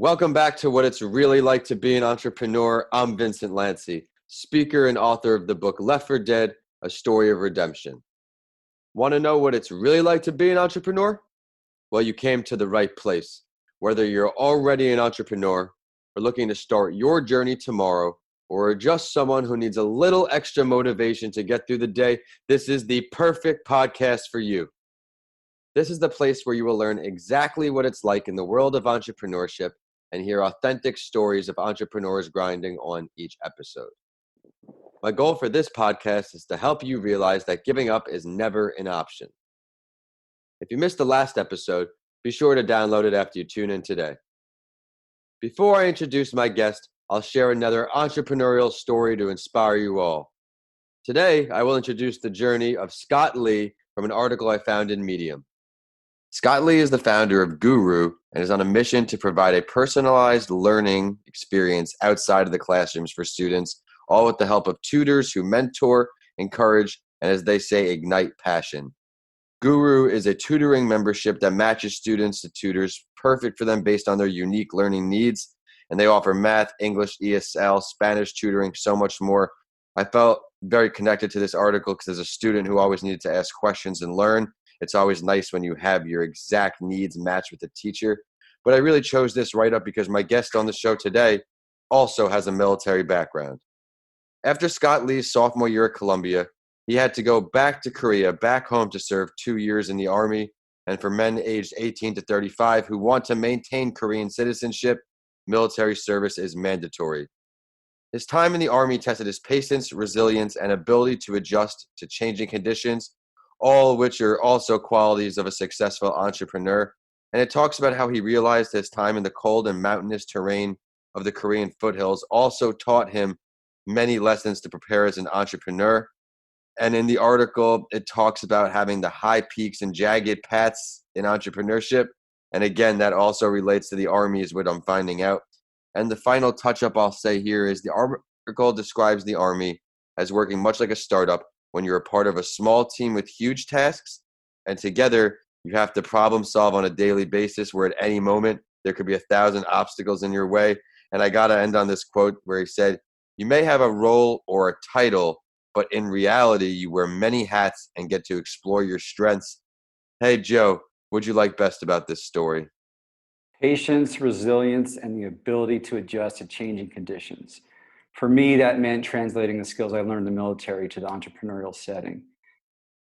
Welcome back to What It's Really Like to Be an Entrepreneur. I'm Vincent Lanci, speaker and author of the book Left for Dead, A Story of Redemption. Want to know what it's really like to be an entrepreneur? Well, you came to the right place. Whether you're already an entrepreneur or looking to start your journey tomorrow, or are just someone who needs a little extra motivation to get through the day, this is the perfect podcast for you. This is the place where you will learn exactly what it's like in the world of entrepreneurship and hear authentic stories of entrepreneurs grinding on each episode. My goal for this podcast is to help you realize that giving up is never an option. If you missed the last episode, be sure to download it after you tune in today. Before I introduce my guest, I'll share another entrepreneurial story to inspire you all. Today, I will introduce the journey of Scott Lee from an article I found in Medium. Scott Lee is the founder of Guru and is on a mission to provide a personalized learning experience outside of the classrooms for students, all with the help of tutors who mentor, encourage, and as they say, ignite passion. Guru is a tutoring membership that matches students to tutors perfect for them based on their unique learning needs, and they offer math, English, ESL, Spanish tutoring, so much more. I felt very connected to this article because as a student who always needed to ask questions and learn, it's always nice when you have your exact needs matched with a teacher. But I really chose this write-up because my guest on the show today also has a military background. After Scott Lee's sophomore year at Columbia, he had to go back to Korea, back home to serve 2 years in the Army. And for men aged 18 to 35 who want to maintain Korean citizenship, military service is mandatory. His time in the Army tested his patience, resilience, and ability to adjust to changing conditions, all of which are also qualities of a successful entrepreneur. And it talks about how he realized his time in the cold and mountainous terrain of the Korean foothills also taught him many lessons to prepare as an entrepreneur. And in the article, it talks about having the high peaks and jagged paths in entrepreneurship. And again, that also relates to the Army is what I'm finding out. And the final touch-up I'll say here is the article describes the Army as working much like a startup when you're a part of a small team with huge tasks, and together you have to problem solve on a daily basis where at any moment there could be 1,000 obstacles in your way. And I got to end on this quote where he said, "You may have a role or a title, but in reality, you wear many hats and get to explore your strengths." Hey, Joe, what'd you like best about this story? Patience, resilience, and the ability to adjust to changing conditions. For me, that meant translating the skills I learned in the military to the entrepreneurial setting.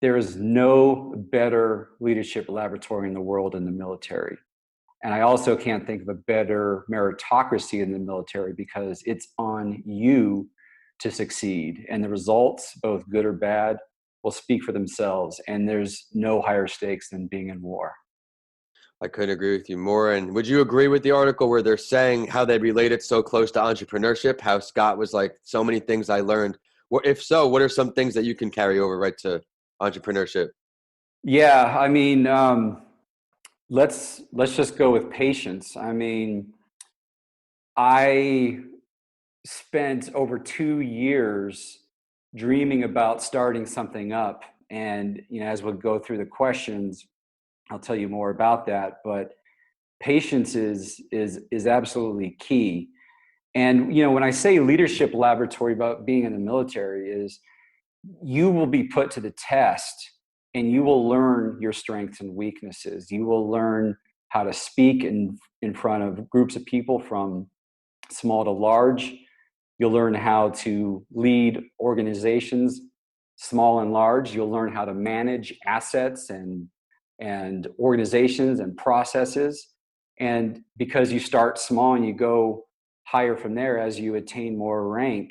There is no better leadership laboratory in the world than the military. And I also can't think of a better meritocracy in the military because it's on you to succeed. And the results, both good or bad, will speak for themselves. And there's no higher stakes than being in war. I couldn't agree with you more. And would you agree with the article where they're saying how they relate it so close to entrepreneurship? How Scott was like, so many things I learned. If so, what are some things that you can carry over right to entrepreneurship? Yeah, I mean, let's just go with patience. I mean, I spent over 2 years dreaming about starting something up, and as we go through the questions, I'll tell you more about that. But patience is absolutely key. And when I say leadership laboratory about being in the military, is you will be put to the test and you will learn your strengths and weaknesses. You will learn how to speak in front of groups of people from small to large. You'll learn how to lead organizations, small and large. You'll learn how to manage assets and organizations and processes. And because you start small and you go higher from there as you attain more rank,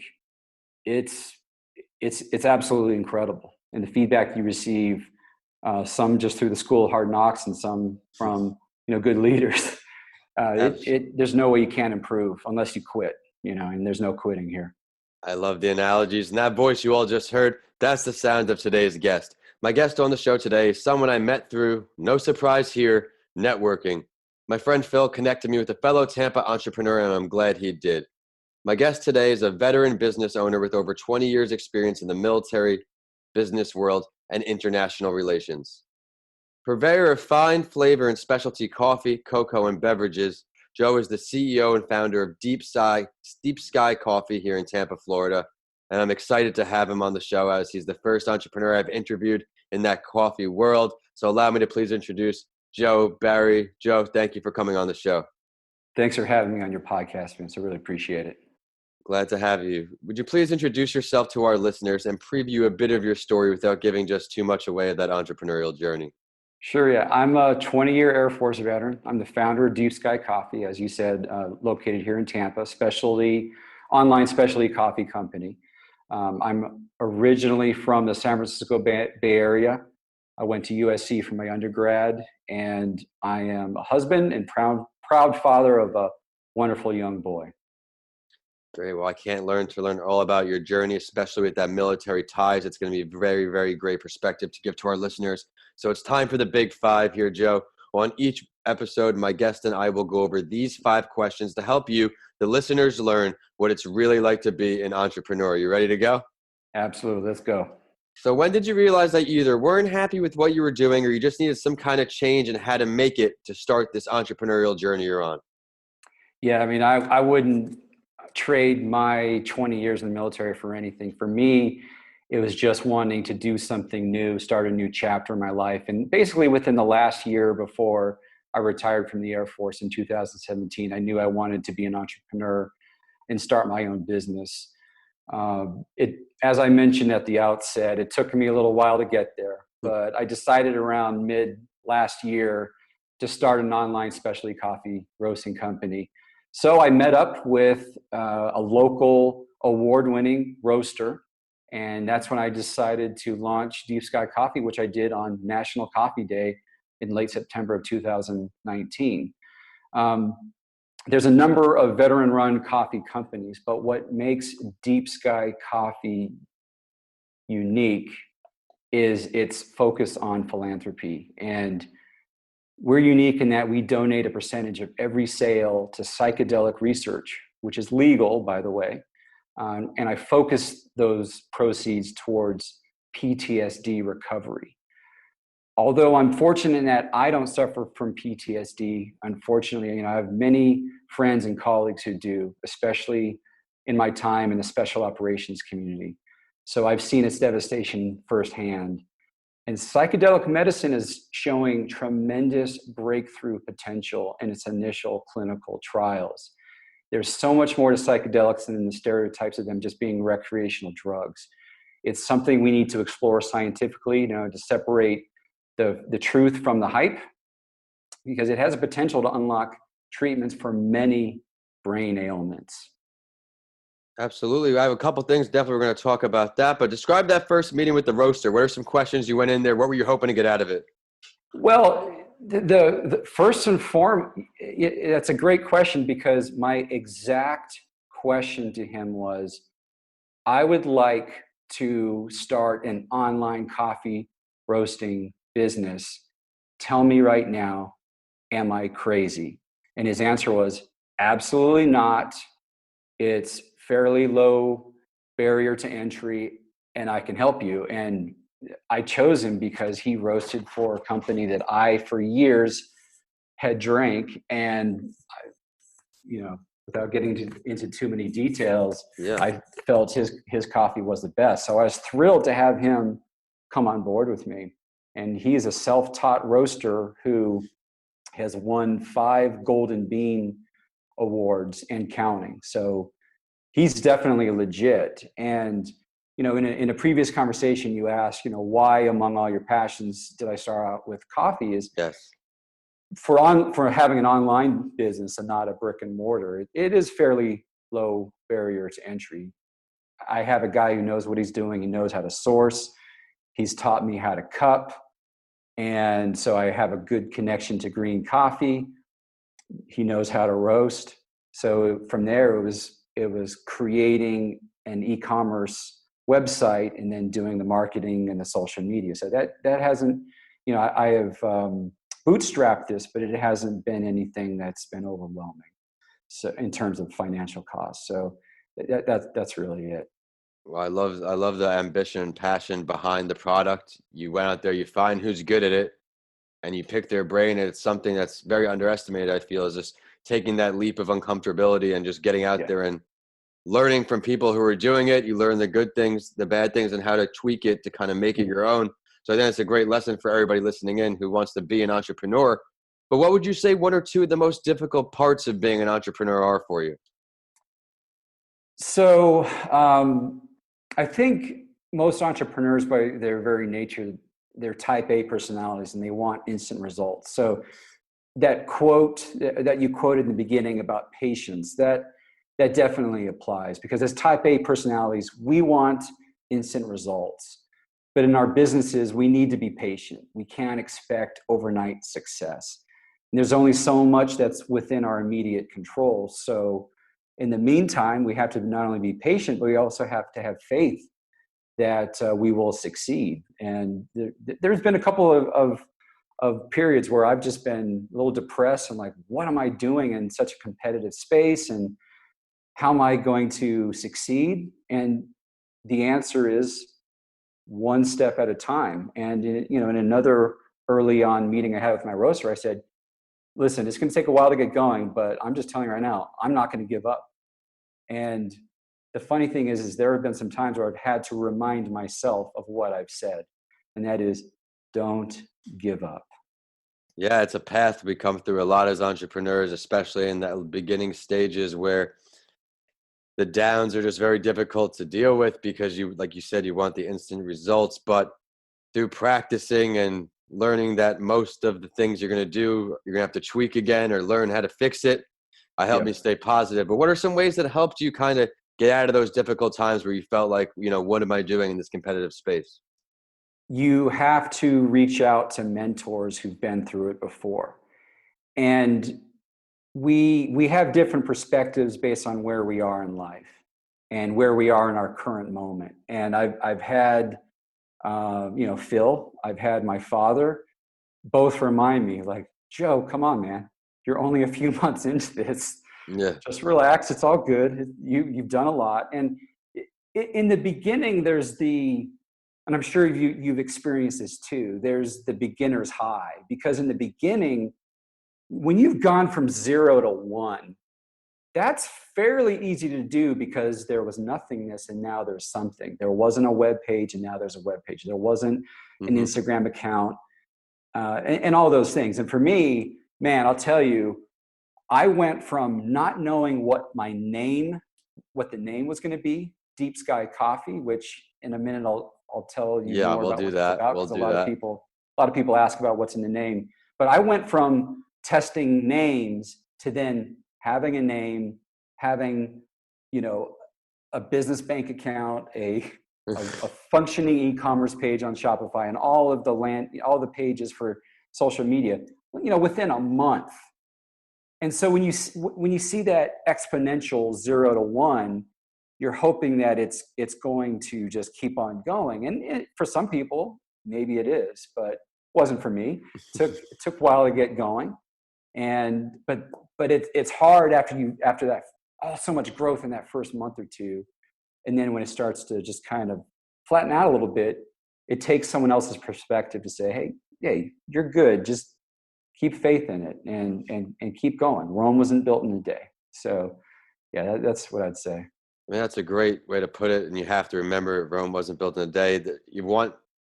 it's absolutely incredible. And the feedback you receive, some just through the School of Hard Knocks and some from good leaders, there's no way you can improve unless you quit, and there's no quitting here. I love the analogies. And that voice you all just heard, that's the sound of today's guest. My guest on the show today is someone I met through, no surprise here, networking. My friend Phil connected me with a fellow Tampa entrepreneur, and I'm glad he did. My guest today is a veteran business owner with over 20 years experience in the military, business world, and international relations. Purveyor of fine flavor and specialty coffee, cocoa, and beverages, Joe is the CEO and founder of Deep Sky Coffee here in Tampa, Florida. And I'm excited to have him on the show as he's the first entrepreneur I've interviewed in that coffee world. So allow me to please introduce Joe Barry. Joe, thank you for coming on the show. Thanks for having me on your podcast, Vince. I really appreciate it. Glad to have you. Would you please introduce yourself to our listeners and preview a bit of your story without giving just too much away of that entrepreneurial journey? Sure, yeah. I'm a 20-year Air Force veteran. I'm the founder of Deep Sky Coffee, as you said, located here in Tampa, online specialty coffee company. I'm originally from the San Francisco Bay Area. I went to USC for my undergrad, and I am a husband and proud father of a wonderful young boy. Great. Well, I can't learn all about your journey, especially with that military ties. It's going to be a very, very great perspective to give to our listeners. So it's time for the big five here, Joe. On each episode, my guest and I will go over these 5 questions to help you, the listeners, learn what it's really like to be an entrepreneur. You ready to go? Absolutely. Let's go. So when did you realize that you either weren't happy with what you were doing or you just needed some kind of change and had to make it to start this entrepreneurial journey you're on? Yeah, I mean, I wouldn't trade my 20 years in the military for anything. For me, it was just wanting to do something new, start a new chapter in my life. And basically within the last year before I retired from the Air Force in 2017, I knew I wanted to be an entrepreneur and start my own business. As I mentioned at the outset, it took me a little while to get there, but I decided around mid last year to start an online specialty coffee roasting company. So I met up with a local award-winning roaster, and that's when I decided to launch Deep Sky Coffee, which I did on National Coffee Day in late September of 2019. There's a number of veteran-run coffee companies, but what makes Deep Sky Coffee unique is its focus on philanthropy. And we're unique in that we donate a percentage of every sale to psychedelic research, which is legal, by the way. And I focus those proceeds towards PTSD recovery. Although I'm fortunate in that I don't suffer from PTSD, unfortunately, I have many friends and colleagues who do, especially in my time in the special operations community. So I've seen its devastation firsthand. And psychedelic medicine is showing tremendous breakthrough potential in its initial clinical trials. There's so much more to psychedelics than the stereotypes of them just being recreational drugs. It's something we need to explore scientifically, to separate the truth from the hype, because it has a potential to unlock treatments for many brain ailments. Absolutely. I have a couple things. Definitely we're going to talk about that. But describe that first meeting with the roaster. What are some questions you went in there? What were you hoping to get out of it? Well, the first and foremost, that's a great question, because my exact question to him was, I would like to start an online coffee roasting business. Tell me right now, am I crazy? And his answer was, absolutely not. It's fairly low barrier to entry, and I can help you. And I chose him because he roasted for a company that I, for years, had drank. And, without getting into too many details, I felt his coffee was the best. So I was thrilled to have him come on board with me. And he's a self-taught roaster who has won 5 Golden Bean awards and counting. So he's definitely legit. And, in a previous conversation, you asked, why among all your passions did I start out with coffee? Is yes. For having an online business and not a brick and mortar, it is fairly low barrier to entry. I have a guy who knows what he's doing. He knows how to source. He's taught me how to cup. And so I have a good connection to green coffee. He knows how to roast. So from there, it was creating an e-commerce website and then doing the marketing and the social media. So that hasn't, I have bootstrapped this, but it hasn't been anything that's been overwhelming. So in terms of financial costs. So that's really it. Well, I love the ambition and passion behind the product. You went out there, you find who's good at it, and you pick their brain. And it's something that's very underestimated, I feel, is just taking that leap of uncomfortability and just getting out Yeah. there and learning from people who are doing it. You learn the good things, the bad things, and how to tweak it to kind of make it your own. So I think it's a great lesson for everybody listening in who wants to be an entrepreneur. But what would you say one or two of the most difficult parts of being an entrepreneur are for you? So I think most entrepreneurs, by their very nature, they're type A personalities and they want instant results. So that quote that you quoted in the beginning about patience, that definitely applies, because as type A personalities, we want instant results. But in our businesses, we need to be patient. We can't expect overnight success. And there's only so much that's within our immediate control. So in the meantime, we have to not only be patient, but we also have to have faith that we will succeed. And there's been a couple of periods where I've just been a little depressed. I'm like, what am I doing in such a competitive space? And how am I going to succeed? And the answer is one step at a time. And in another early on meeting I had with my roaster, I said, listen, it's going to take a while to get going, but I'm just telling you right now, I'm not going to give up. And the funny thing is there have been some times where I've had to remind myself of what I've said. And that is, don't give up. Yeah, it's a path we come through a lot as entrepreneurs, especially in the beginning stages where the downs are just very difficult to deal with because you, like you said, you want the instant results. But through practicing and learning that most of the things you're going to do, you're going to have to tweak again or learn how to fix it, helped me Yep. stay positive. But what are some ways that helped you kind of get out of those difficult times where you felt like, what am I doing in this competitive space? You have to reach out to mentors who've been through it before. And we have different perspectives based on where we are in life and where we are in our current moment. And I've had Phil, I've had my father, both remind me, like, Joe, come on, man, you're only a few months into this. Yeah. Just relax, it's all good. You've done a lot. And in the beginning, and I'm sure you've experienced this too, there's the beginner's high, because in the beginning, when you've gone from 0 to 1, that's fairly easy to do because there was nothingness and now there's something. There wasn't a web page and now there's a web page. There wasn't an Hmm. Instagram account and all those things. And for me, man, I'll tell you, I went from not knowing what the name was going to be, Deep Sky Coffee, which in a minute I'll tell you Yeah, more we'll about do what it's that. about, We'll because do that. a lot of people ask about what's in the name. But I went from testing names to then having a name, having, a business bank account, a functioning e-commerce page on Shopify, and all the pages for social media, within a month. And so when you see that exponential 0 to 1, you're hoping that it's going to just keep on going. And for some people, maybe it is, but it wasn't for me. It took a while to get going. But it's hard after that, so much growth in that first month or two. And then when it starts to just kind of flatten out a little bit, it takes someone else's perspective to say, hey, you're good. Just keep faith in it and keep going. Rome wasn't built in a day. So yeah, that's what I'd say. I mean, that's a great way to put it. And you have to remember, Rome wasn't built in a day. That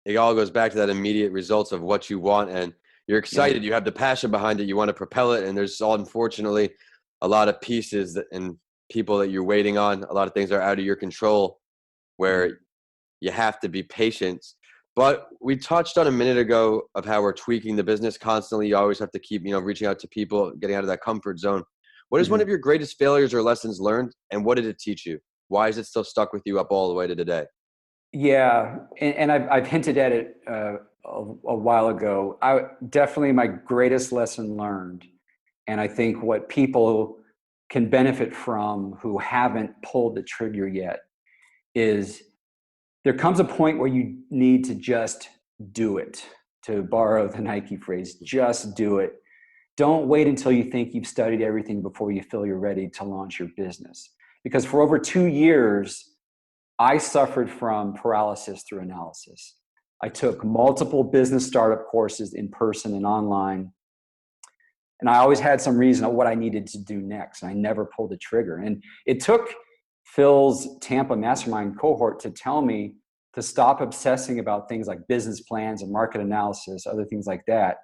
it all goes back to that immediate results of what you want. And you're Yeah. excited. You have the passion behind it. You want to propel it. And there's unfortunately a lot of pieces and people that you're waiting on. A lot of things are out of your control Mhm. where you have to be patient. But we touched on a minute ago of how we're tweaking the business constantly. You always have to keep, reaching out to people, getting out of that comfort zone. What is one of Mhm. your greatest failures or lessons learned, and what did it teach you? Why is it still stuck with you up all the way to today? Yeah, and I've hinted at it a while ago. Definitely my greatest lesson learned, and I think what people can benefit from who haven't pulled the trigger yet, is there comes a point where you need to just do it. To borrow the Nike phrase, just do it. Don't wait until you think you've studied everything before you feel you're ready to launch your business. Because for over 2 years, I suffered from paralysis through analysis. I took multiple business startup courses in person and online. And I always had some reason of what I needed to do next. And I never pulled the trigger. And it took Phil's Tampa mastermind cohort to tell me to stop obsessing about things like business plans and market analysis, other things like that,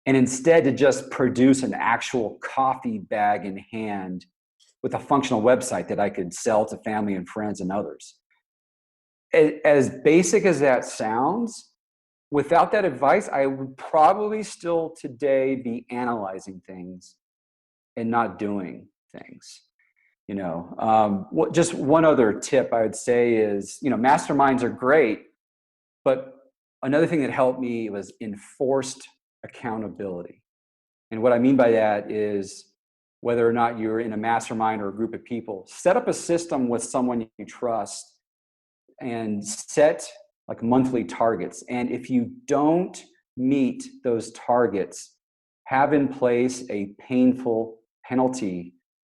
and instead to just produce an actual coffee bag in hand with a functional website that I could sell to family and friends and others. As basic as that sounds, without that advice, I would probably still today be analyzing things and not doing things. Just one other tip I would say is, masterminds are great, but another thing that helped me was enforced accountability. And what I mean by that is, whether or not you're in a mastermind or a group of people, set up a system with someone you trust and set like monthly targets. And if you don't meet those targets, have in place a painful penalty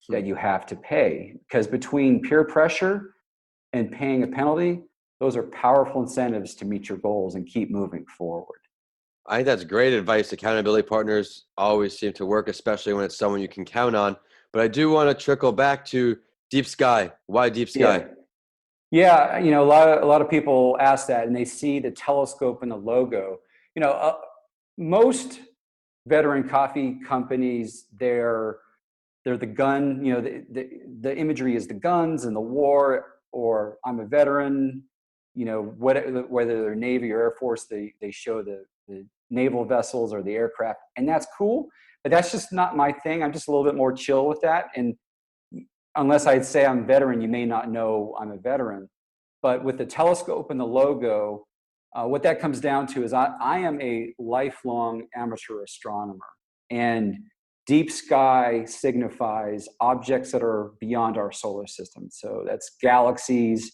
that you have to pay. Because between peer pressure and paying a penalty, those are powerful incentives to meet your goals and keep moving forward. I think that's great advice. Accountability partners always seem to work, especially when it's someone you can count on. But I do want to trickle back to Deep Sky. Why Deep Sky? Yeah, a lot of people ask that, and they see the telescope and the logo. Most veteran coffee companies, they're the gun. The imagery is the guns and the war, or I'm a veteran. Whether they're Navy or Air Force, they show the naval vessels or the aircraft, and that's cool. But that's just not my thing. I'm just a little bit more chill with that. And unless I'd say I'm a veteran, you may not know I'm a veteran. But with the telescope and the logo, what that comes down to is I am a lifelong amateur astronomer. And deep sky signifies objects that are beyond our solar system. So that's galaxies,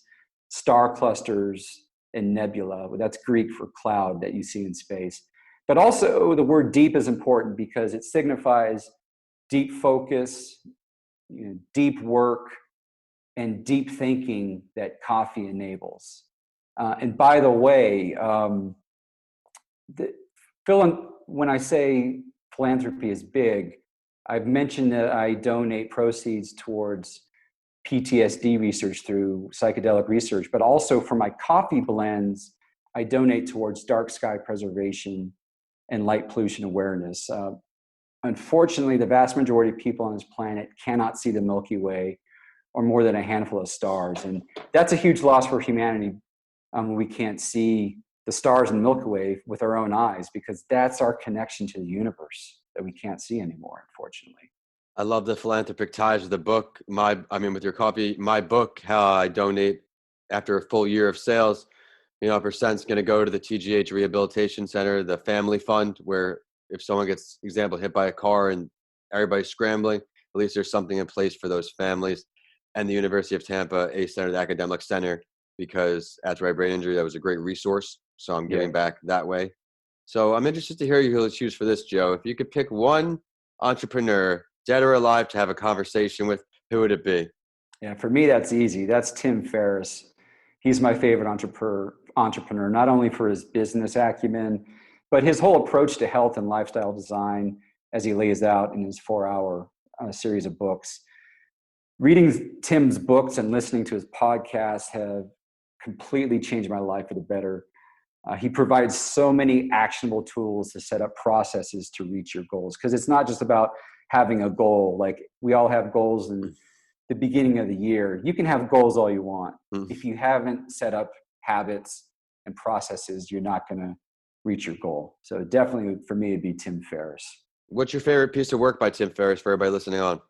star clusters, and nebula. That's Greek for cloud that you see in space. But also the word deep is important because it signifies deep focus, deep work, and deep thinking that coffee enables. And by the way, when I say philanthropy is big, I've mentioned that I donate proceeds towards PTSD research through psychedelic research, but also for my coffee blends, I donate towards dark sky preservation and light pollution awareness. Unfortunately, the vast majority of people on this planet cannot see the Milky Way or more than a handful of stars. And that's a huge loss for humanity. We can't see the stars in the Milky Way with our own eyes because that's our connection to the universe that we can't see anymore, unfortunately. I love the philanthropic ties of the book. With your coffee, my book, how I donate after a full year of sales, a percent's going to go to the TGH Rehabilitation Center, the family fund, where if someone gets, example, hit by a car and everybody's scrambling, at least there's something in place for those families. And the University of Tampa A-Center, the academic center, because after my brain injury, that was a great resource. So I'm giving back that way. So I'm interested to hear you choose for this, Joe. If you could pick one entrepreneur, dead or alive, to have a conversation with, who would it be? Yeah, for me, that's easy. That's Tim Ferriss. He's my favorite entrepreneur, not only for his business acumen, but his whole approach to health and lifestyle design, as he lays out in his 4-hour series of books. Reading Tim's books and listening to his podcasts have completely changed my life for the better. He provides so many actionable tools to set up processes to reach your goals, because it's not just about having a goal. Like, we all have goals in the beginning of the year. You can have goals all you want. If you haven't set up habits and processes, you're not going to reach your goal. So definitely for me, it'd be Tim Ferriss. What's your favorite piece of work by Tim Ferriss for everybody listening on?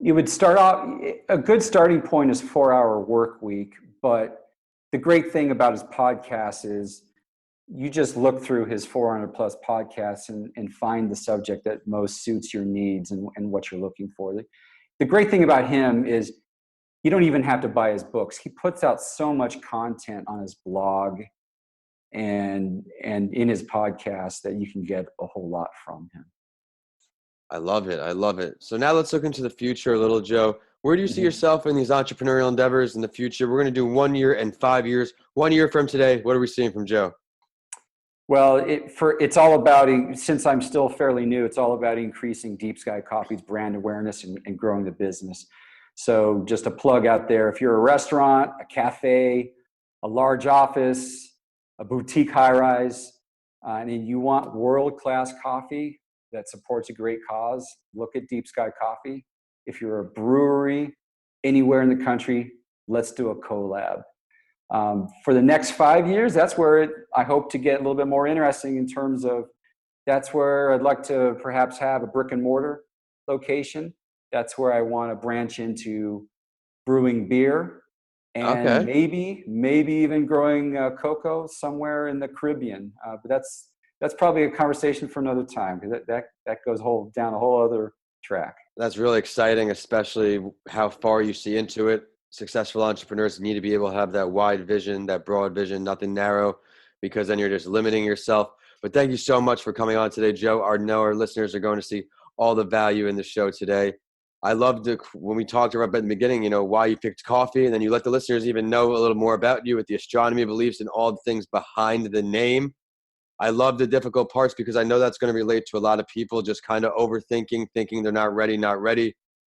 You would start off, a good starting point is 4-hour work week. But the great thing about his podcast is you just look through his 400 plus podcasts and find the subject that most suits your needs and what you're looking for. The great thing about him is you don't even have to buy his books. He puts out so much content on his blog and in his podcast that you can get a whole lot from him. I love it. I love it. So now let's look into the future a little, Joe. Where do you see yourself in these entrepreneurial endeavors in the future? We're going to do 1 year and 5 years. 1 year from today, what are we seeing from Joe? Well, it's all about, since I'm still fairly new, it's all about increasing Deep Sky Coffee's brand awareness and growing the business. So just a plug out there, if you're a restaurant, a cafe, a large office, a boutique high-rise, and you want world-class coffee that supports a great cause, look at Deep Sky Coffee. If you're a brewery anywhere in the country, let's do a collab. For the next 5 years, that's where I hope to get a little bit more interesting in terms of, that's where I'd like to perhaps have a brick and mortar location. That's where I want to branch into brewing beer and Okay. maybe even growing cocoa somewhere in the Caribbean. But that's probably a conversation for another time, because that goes down a whole other track. That's really exciting, especially how far you see into it. Successful entrepreneurs need to be able to have that wide vision, that broad vision, nothing narrow, because then you're just limiting yourself. But thank you so much for coming on today, Joe. I know our listeners are going to see all the value in the show today. I loved when we talked about in the beginning, why you picked coffee, and then you let the listeners even know a little more about you with the astronomy beliefs and all the things behind the name. I love the difficult parts, because I know that's going to relate to a lot of people, just kind of overthinking, thinking they're not ready.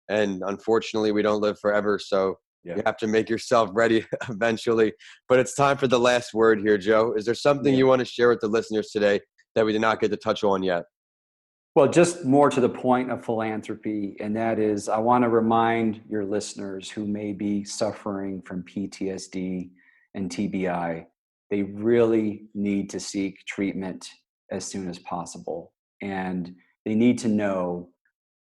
And unfortunately, we don't live forever. So you have to make yourself ready eventually. But it's time for the last word here, Joe. Is there something you want to share with the listeners today that we did not get to touch on yet? Well, just more to the point of philanthropy, and that is, I want to remind your listeners who may be suffering from PTSD and TBI, they really need to seek treatment as soon as possible. And they need to know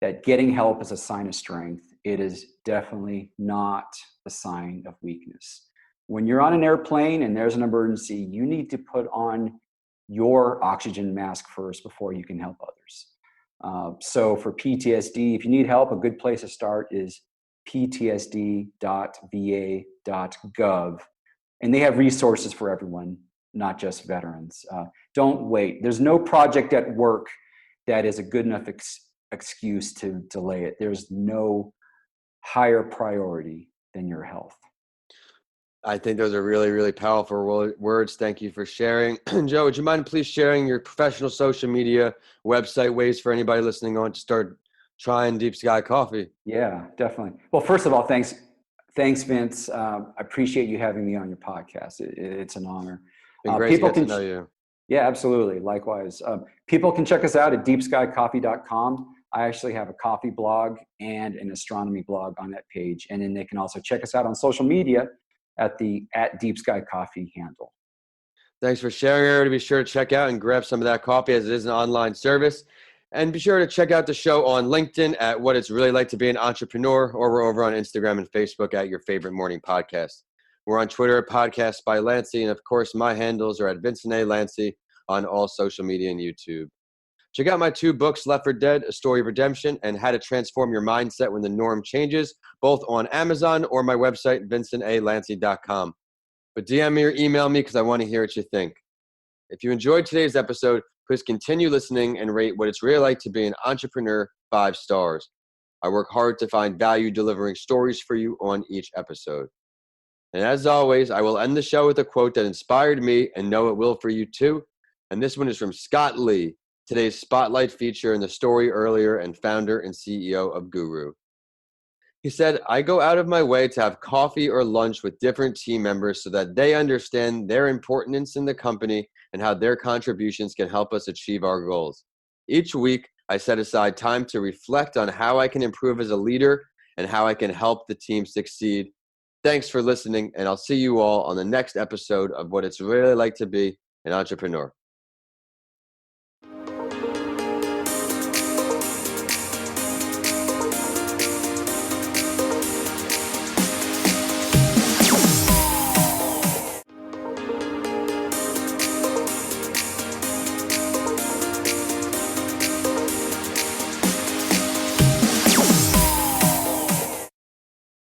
that getting help is a sign of strength. It is definitely not a sign of weakness. When you're on an airplane and there's an emergency, you need to put on your oxygen mask first before you can help others. So for PTSD, if you need help, a good place to start is ptsd.va.gov. And they have resources for everyone, not just veterans. Don't wait. There's no project at work that is a good enough excuse to delay it. There's no higher priority than your health. I think those are really, really powerful words. Thank you for sharing. Joe, would you mind please sharing your professional social media website, ways for anybody listening on to start trying Deep Sky Coffee? Yeah, definitely. Well, first of all, thanks, Vince. I appreciate you having me on your podcast. It's an honor. Been great to get to know you. Yeah, absolutely. Likewise. People can check us out at deepskycoffee.com. I actually have a coffee blog and an astronomy blog on that page. And then they can also check us out on social media at Deep Sky Coffee handle. Thanks for sharing, everybody. Be sure to check out and grab some of that coffee, as it is an online service. And be sure to check out the show on LinkedIn at What It's Really Like to Be an Entrepreneur, or we're over on Instagram and Facebook at Your Favorite Morning Podcast. We're on Twitter at Podcast by Lanci. And of course, my handles are at Vincent A. Lanci on all social media and YouTube. Check out my 2 books, Left for Dead, A Story of Redemption, and How to Transform Your Mindset When the Norm Changes, both on Amazon or my website, vincentalanci.com. But DM me or email me, because I want to hear what you think. If you enjoyed today's episode, please continue listening and rate What It's Really Like to Be an Entrepreneur 5 stars. I work hard to find value delivering stories for you on each episode. And as always, I will end the show with a quote that inspired me, and know it will for you too. And this one is from Scott Lee, today's spotlight feature in the story earlier and founder and CEO of Guru. He said, "I go out of my way to have coffee or lunch with different team members so that they understand their importance in the company and how their contributions can help us achieve our goals. Each week, I set aside time to reflect on how I can improve as a leader and how I can help the team succeed. Thanks for listening, and I'll see you all on the next episode of What It's Really Like to Be an Entrepreneur."